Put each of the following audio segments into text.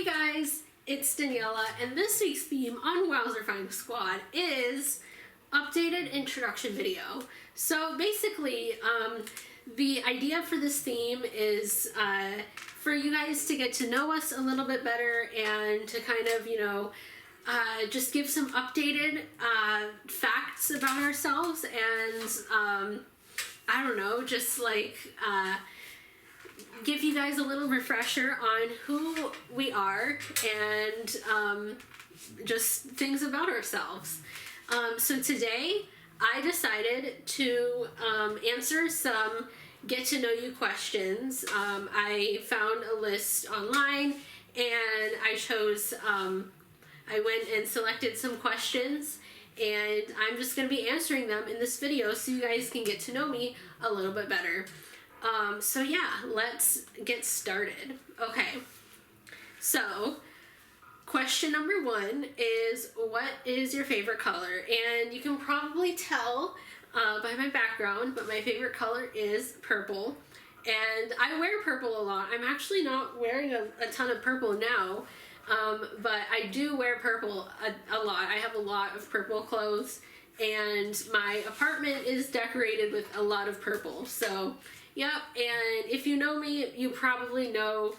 guys, it's Daniela, and this week's theme on WowzerfyingSquad is updated introduction video. So basically, the idea for this theme is for you guys to get to know us a little bit better and to kind of, just give some updated facts about ourselves and, I don't know, just like, give you guys a little refresher on who we are and just things about ourselves. So today I decided to answer some get to know you questions. I found a list online and I chose, I went and selected some questions and I'm just going to be answering them in this video so you guys can get to know me a little bit better. So yeah, let's get started. Okay, so question number one is, what is your favorite color? And you can probably tell by my background, but my favorite color is purple. And I wear purple a lot. I'm actually not wearing a ton of purple now, but I do wear purple a lot. I have a lot of purple clothes, and my apartment is decorated with a lot of purple. So yep, and if you know me, you probably know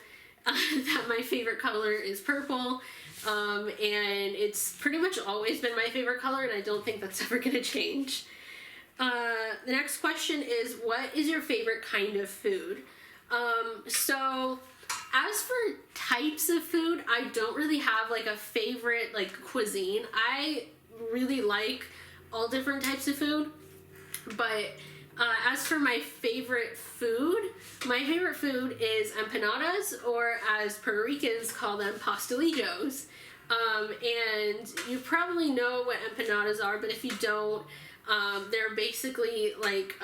that my favorite color is purple, and it's pretty much always been my favorite color, and I don't think that's ever gonna change. The next question is, what is your favorite kind of food? So as for types of food, I don't really have like a favorite like cuisine. I really like all different types of food, but as for my favorite food is empanadas, or as Puerto Ricans call them, pastelillos. And you probably know what empanadas are, but if you don't, they're basically like,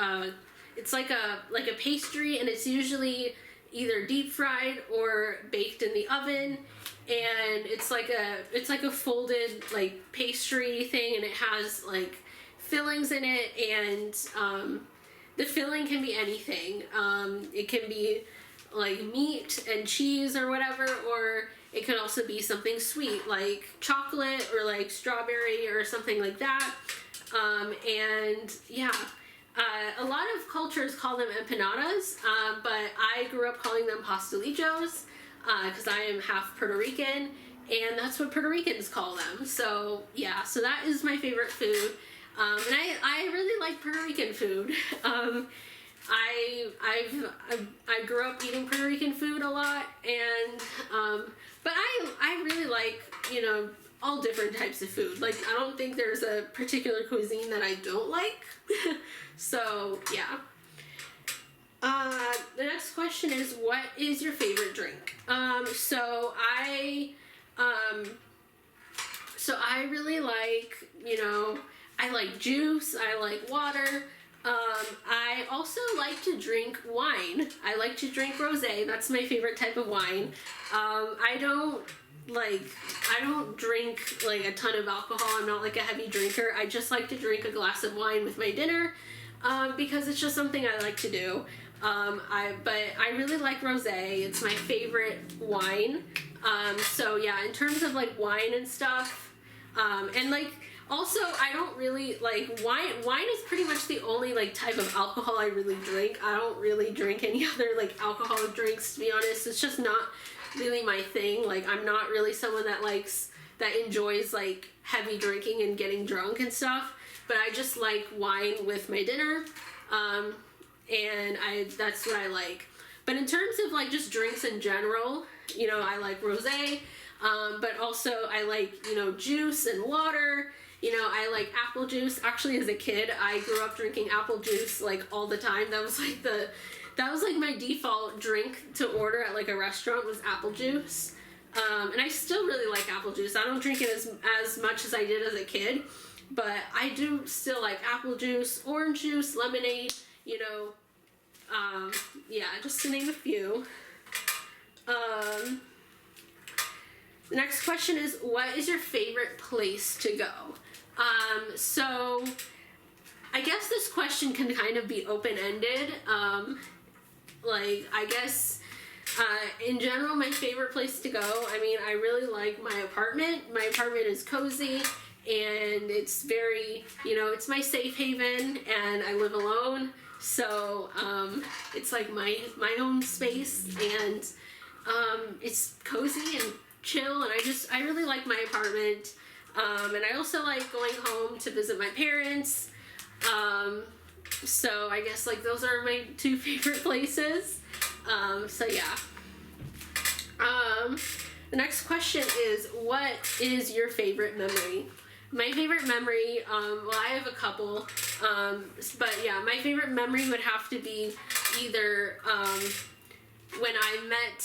it's like a pastry, and it's usually either deep fried or baked in the oven. And it's like a folded like pastry thing, and it has like fillings in it, and the filling can be anything. It can be like meat and cheese or whatever, or it can also be something sweet like chocolate or like strawberry or something like that. And yeah, a lot of cultures call them empanadas, but I grew up calling them pastelillos because I am half Puerto Rican, and that's what Puerto Ricans call them. So yeah, so that is my favorite food. And I really like Puerto Rican food. I grew up eating Puerto Rican food a lot, and but I really like, all different types of food. Like, I don't think there's a particular cuisine that I don't like. So yeah. The next question is, what is your favorite drink? So I really like, I like juice, I like water. I also like to drink wine. I like to drink rosé. That's my favorite type of wine. I don't drink like a ton of alcohol. I'm not like a heavy drinker. I just like to drink a glass of wine with my dinner, because it's just something I like to do. But I really like rosé. It's my favorite wine. So yeah, in terms of like wine and stuff, and like, also, I don't really like wine. Wine is pretty much the only like type of alcohol I really drink. I don't really drink any other like alcoholic drinks, to be honest. It's just not really my thing. Like, I'm not really someone that enjoys like heavy drinking and getting drunk and stuff. But I just like wine with my dinner, and that's what I like. But in terms of like just drinks in general, I like rosé, but also I like juice and water. I like apple juice. Actually, as a kid, I grew up drinking apple juice like all the time. That was like my default drink to order at like a restaurant, was apple juice. And I still really like apple juice. I don't drink it as much as I did as a kid, but I do still like apple juice, orange juice, lemonade, yeah, just to name a few. The next question is, what is your favorite place to go? So I guess this question can kind of be open-ended. Like, I guess In general, my favorite place to go, I mean, I really like my apartment. My apartment is cozy and it's very, you know, it's my safe haven, and I live alone. So it's like my own space, and it's cozy and chill, and I really like my apartment. And I also like going home to visit my parents. So I guess like those are my two favorite places. So yeah. The next question is, what is your favorite memory? My favorite memory, well, I have a couple, but yeah, my favorite memory would have to be either when I met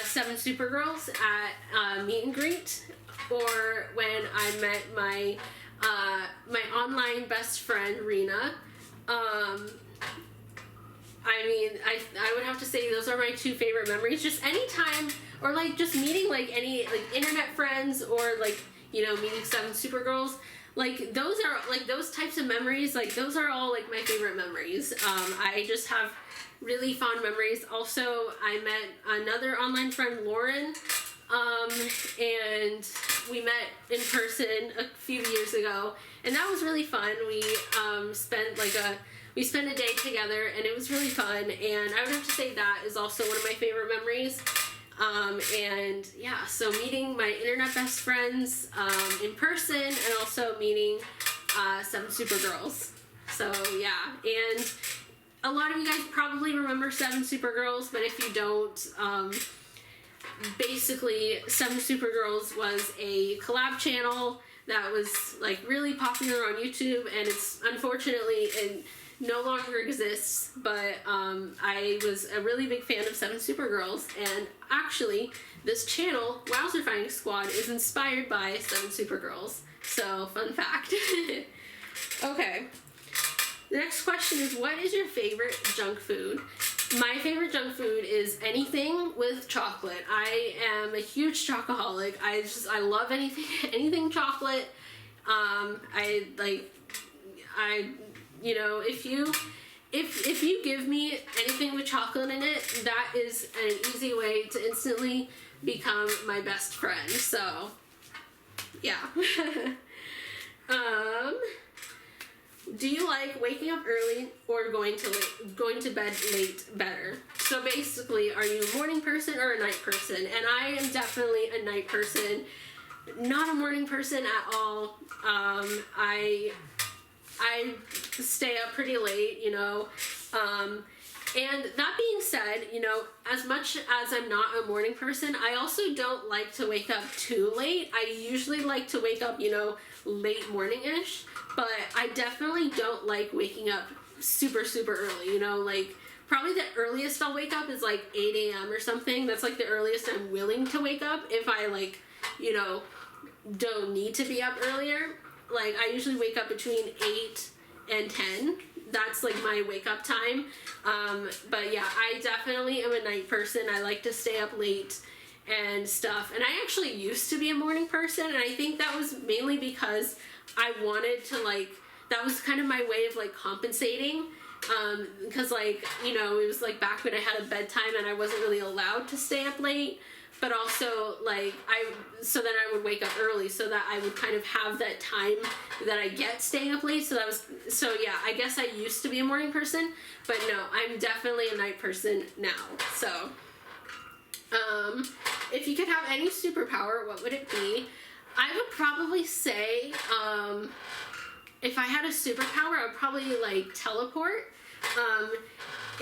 7 Supergirls at meet and greet, or when I met my my online best friend Rena. I mean, I would have to say those are my two favorite memories. Just any time, or like just meeting like any like internet friends, or like, you know, meeting 7 Supergirls. Like those are like those types of memories. Like those are all like my favorite memories. I just have really fond memories. Also, I met another online friend, Lauren, and we met in person a few years ago, and that was really fun. We spent a day together, and it was really fun, and I would have to say that is also one of my favorite memories. And yeah, so meeting my internet best friends in person, and also meeting 7 Supergirls. So yeah, and a lot of you guys probably remember 7 Supergirls, but if you don't, basically 7 Supergirls was a collab channel that was like really popular on YouTube, and it's unfortunately it no longer exists, but I was a really big fan of 7 Supergirls, and actually this channel, WowzerfyingSquad, is inspired by 7 Supergirls. So, fun fact. Okay. The next question is, what is your favorite junk food? My favorite junk food is anything with chocolate. I am a huge chocoholic. I love anything chocolate. You know, if you give me anything with chocolate in it, that is an easy way to instantly become my best friend. So, yeah. Do you like waking up early or going to bed late better? So basically, are you a morning person or a night person? And I am definitely a night person, not a morning person at all. I stay up pretty late, you know. And that being said, you know, as much as I'm not a morning person, I also don't like to wake up too late. I usually like to wake up, you know, late morning-ish, but I definitely don't like waking up super, super early, you know, like probably the earliest I'll wake up is like 8 a.m. or something. That's like the earliest I'm willing to wake up if I like, you know, don't need to be up earlier. Like I usually wake up between 8 and 10. That's like my wake up time. But yeah, I definitely am a night person. I like to stay up late and stuff. And I actually used to be a morning person, and I think that was mainly because I wanted to like, that was kind of my way of like compensating. Because like, you know, it was like back when I had a bedtime and I wasn't really allowed to stay up late. But also, like, so then I would wake up early so that I would kind of have that time that I get staying up late. So yeah, I guess I used to be a morning person, but no, I'm definitely a night person now. So, if you could have any superpower, what would it be? I would probably say, if I had a superpower, I would probably, like, teleport.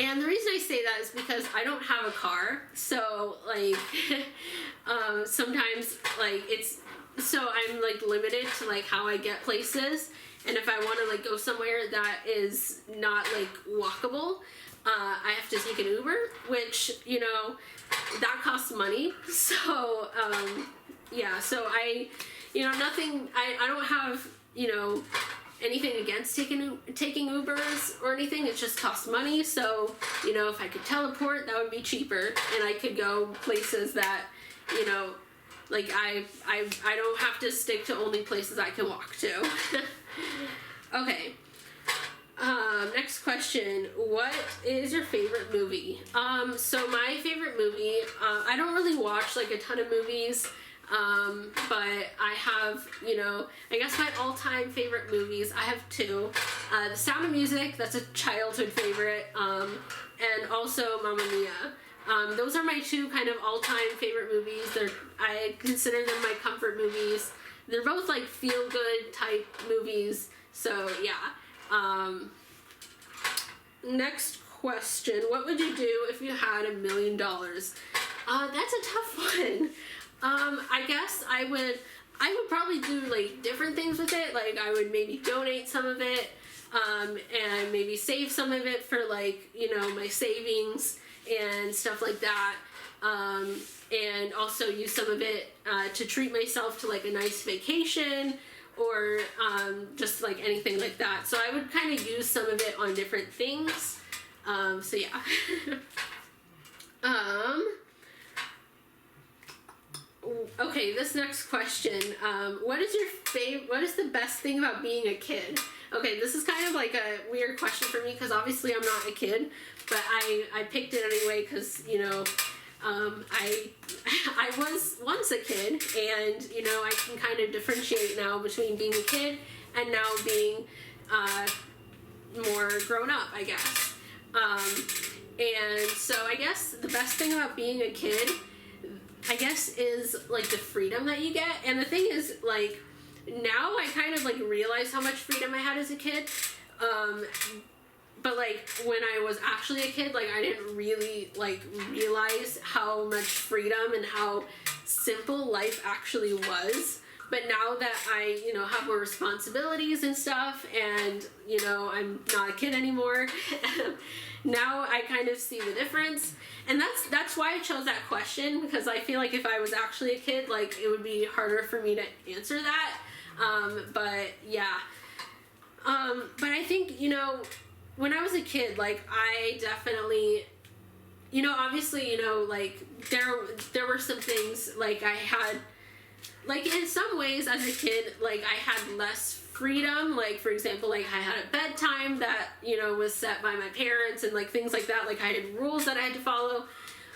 And the reason I say that is because I don't have a car, so, like, sometimes, like, so I'm, like, limited to, like, how I get places, and if I want to, like, go somewhere that is not, like, walkable, I have to take an Uber, which, you know, that costs money, so, yeah, so I don't have, you know, anything against taking Ubers or anything. It just costs money. So, you know, if I could teleport, that would be cheaper, and I could go places that, you know, like I don't have to stick to only places I can walk to. Okay. Next question. What is your favorite movie? So my favorite movie, I don't really watch like a ton of movies, but I have, I guess my all-time favorite movies, I have two. The Sound of Music, that's a childhood favorite, and also Mamma Mia. Those are my two kind of all-time favorite movies. I consider them my comfort movies. They're both like feel-good type movies, so yeah. Next question. What would you do if you had $1 million? That's a tough one. I guess I would probably do like different things with it. Like I would maybe donate some of it, and maybe save some of it for like, my savings and stuff like that. And also use some of it to treat myself to like a nice vacation, or just like anything like that. So I would kind of use some of it on different things. So yeah. Okay, this next question. What is the best thing about being a kid? Okay, this is kind of like a weird question for me because obviously I'm not a kid, but I picked it anyway because, I was once a kid, and I can kind of differentiate now between being a kid and now being more grown up, I guess. And so I guess the best thing about being a kid, I guess, is like the freedom that you get. And the thing is, like, now I kind of like realize how much freedom I had as a kid. But like when I was actually a kid, like I didn't really like realize how much freedom and how simple life actually was. But now that I, have more responsibilities and stuff, and, I'm not a kid anymore, now I kind of see the difference. And that's why I chose that question, because I feel like if I was actually a kid, like it would be harder for me to answer that. But yeah. But I think, when I was a kid, like, I definitely, obviously, like, there were some things, like, I had, like, in some ways, as a kid, like, I had less freedom. Like, for example, like, I had a bedtime that, was set by my parents, and, like, things like that. Like, I had rules that I had to follow.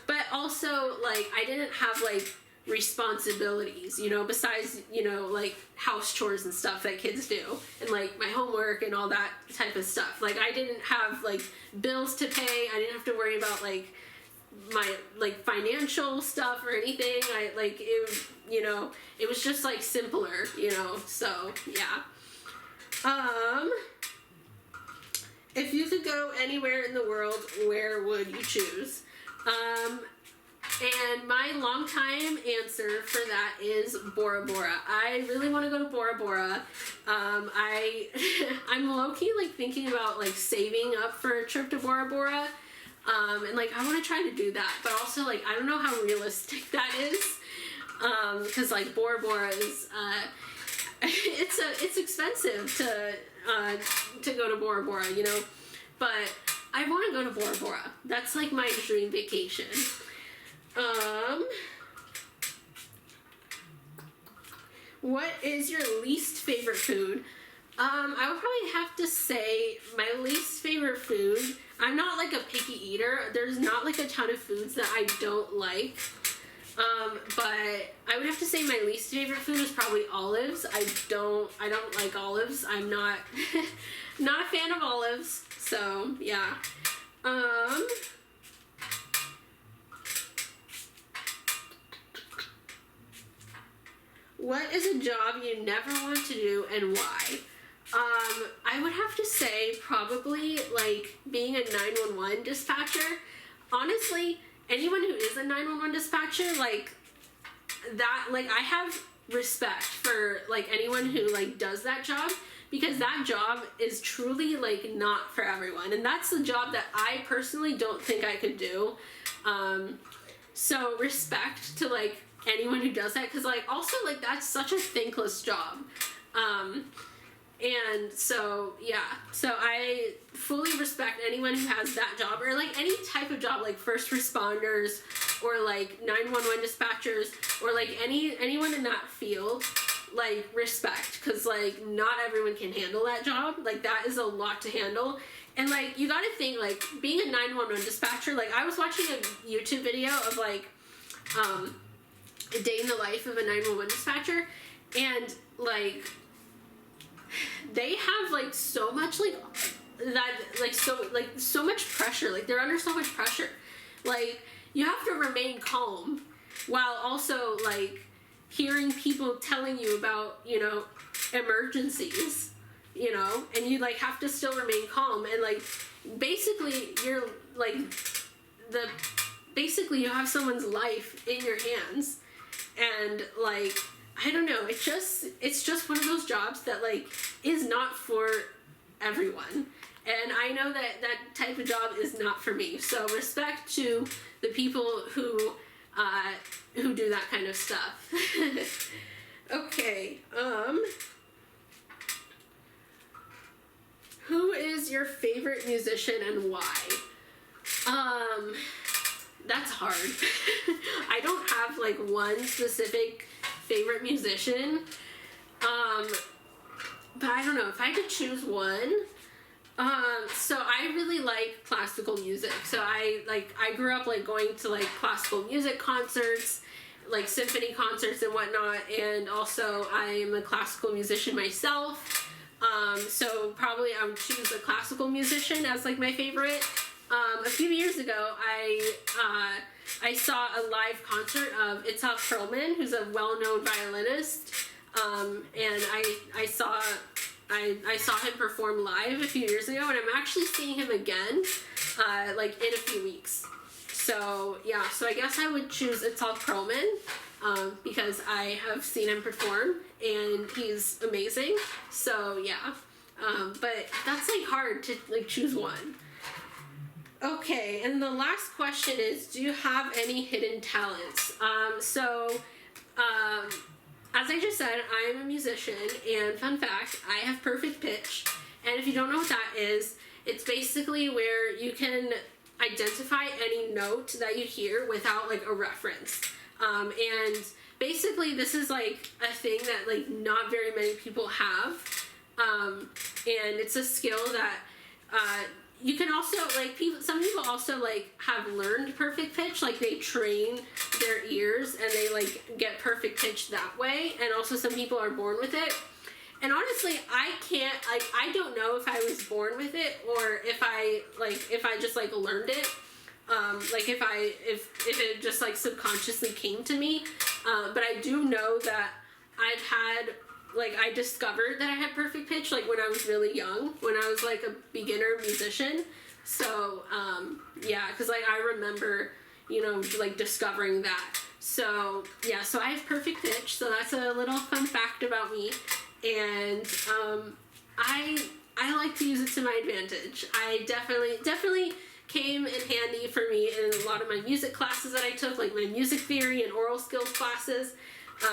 But also, like, I didn't have, like, responsibilities, besides, like house chores and stuff that kids do, and like my homework and all that type of stuff. Like I didn't have like bills to pay. I didn't have to worry about like my like financial stuff or anything. It was just like simpler, so yeah. If you could go anywhere in the world, where would you choose? And my long-time answer for that is Bora Bora. I really want to go to Bora Bora. I'm low-key, like, thinking about, like, saving up for a trip to Bora Bora. And, like, I want to try to do that. But also, like, I don't know how realistic that is. Because, like, Bora Bora is, it's expensive to go to Bora Bora, But I want to go to Bora Bora. That's, like, my dream vacation. What is your least favorite food? I would probably have to say my least favorite food, I'm not like a picky eater. There's not like a ton of foods that I don't like. But I would have to say my least favorite food is probably olives. I don't like olives. I'm not not a fan of olives. So, yeah. What is a job you never want to do, and why? I would have to say probably like being a 911 dispatcher. Honestly, anyone who is a 911 dispatcher, like that, like I have respect for like anyone who like does that job, because that job is truly like not for everyone, and that's the job that I personally don't think I could do. So respect to like anyone who does that, because like also like that's such a thankless job. And so yeah, so I fully respect anyone who has that job, or like any type of job, like first responders or like 911 dispatchers, or like anyone in that field. like, respect, because, like, not everyone can handle that job. Like, that is a lot to handle. And, like, you gotta think, like, being a 911 dispatcher, like, I was watching a YouTube video of, like, a day in the life of a 911 dispatcher, and, like, they have, like, so much, like, that, like, so much pressure. Like, they're under so much pressure. Like, you have to remain calm while also, like, hearing people telling you about, you know, emergencies, you know, and you, like, have to still remain calm. And, like, basically, you're, like, basically you have someone's life in your hands. And, like, I don't know, it's just one of those jobs that, like, is not for everyone. And I know that that type of job is not for me. So respect to the people who do that kind of stuff. Okay, who is your favorite musician and why? That's hard. I don't have, like, one specific favorite musician. But I don't know, if I could choose one, so I really like classical music. So I grew up, like, going to, like, classical music concerts, like symphony concerts and whatnot, and also I'm a classical musician myself. So probably I would choose a classical musician as, like, my favorite. A few years ago, I saw a live concert of Itzhak Perlman, who's a well-known violinist, and I saw him perform live a few years ago, and I'm actually seeing him again, like, in a few weeks. So, yeah, so I guess I would choose Itzhak Perlman, because I have seen him perform, and he's amazing. So, yeah, but that's, like, hard to, like, choose one. Okay, and the last question is, do you have any hidden talents? As I just said, I am a musician, and fun fact, I have perfect pitch. And if you don't know what that is, it's basically where you can identify any note that you hear without, like, a reference. And basically this is, like, a thing that, like, not very many people have. And it's a skill that, you can also, like, some people also, like, have learned perfect pitch, like, they train their ears and they, like, get perfect pitch that way, and also some people are born with it. And honestly, I don't know if I was born with it or if I just, like, learned it, like, if it just, like, subconsciously came to me, but I do know that I discovered that I had perfect pitch, like, when I was really young, when I was, like, a beginner musician. So, yeah, because, like, I remember, you know, like, discovering that. So, yeah, so I have perfect pitch, so that's a little fun fact about me. And, I like to use it to my advantage. I definitely came in handy for me in a lot of my music classes that I took, like my music theory and oral skills classes.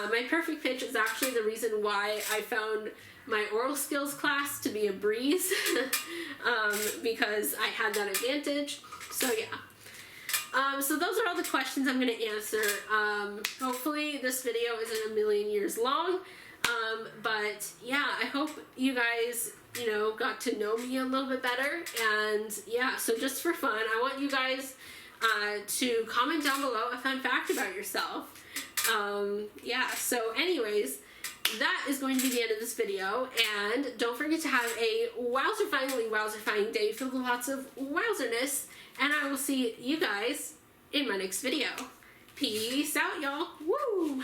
My perfect pitch is actually the reason why I found my oral skills class to be a breeze, because I had that advantage. So, yeah. So those are all the questions I'm going to answer. Hopefully this video isn't a million years long, but yeah, I hope you guys, you know, got to know me a little bit better. And yeah, so just for fun, I want you guys to comment down below a fun fact about yourself. Yeah, so anyways, that is going to be the end of this video, and don't forget to have a wowzerfying day filled with lots of wowzerness, and I will see you guys in my next video. Peace out, y'all. Woo!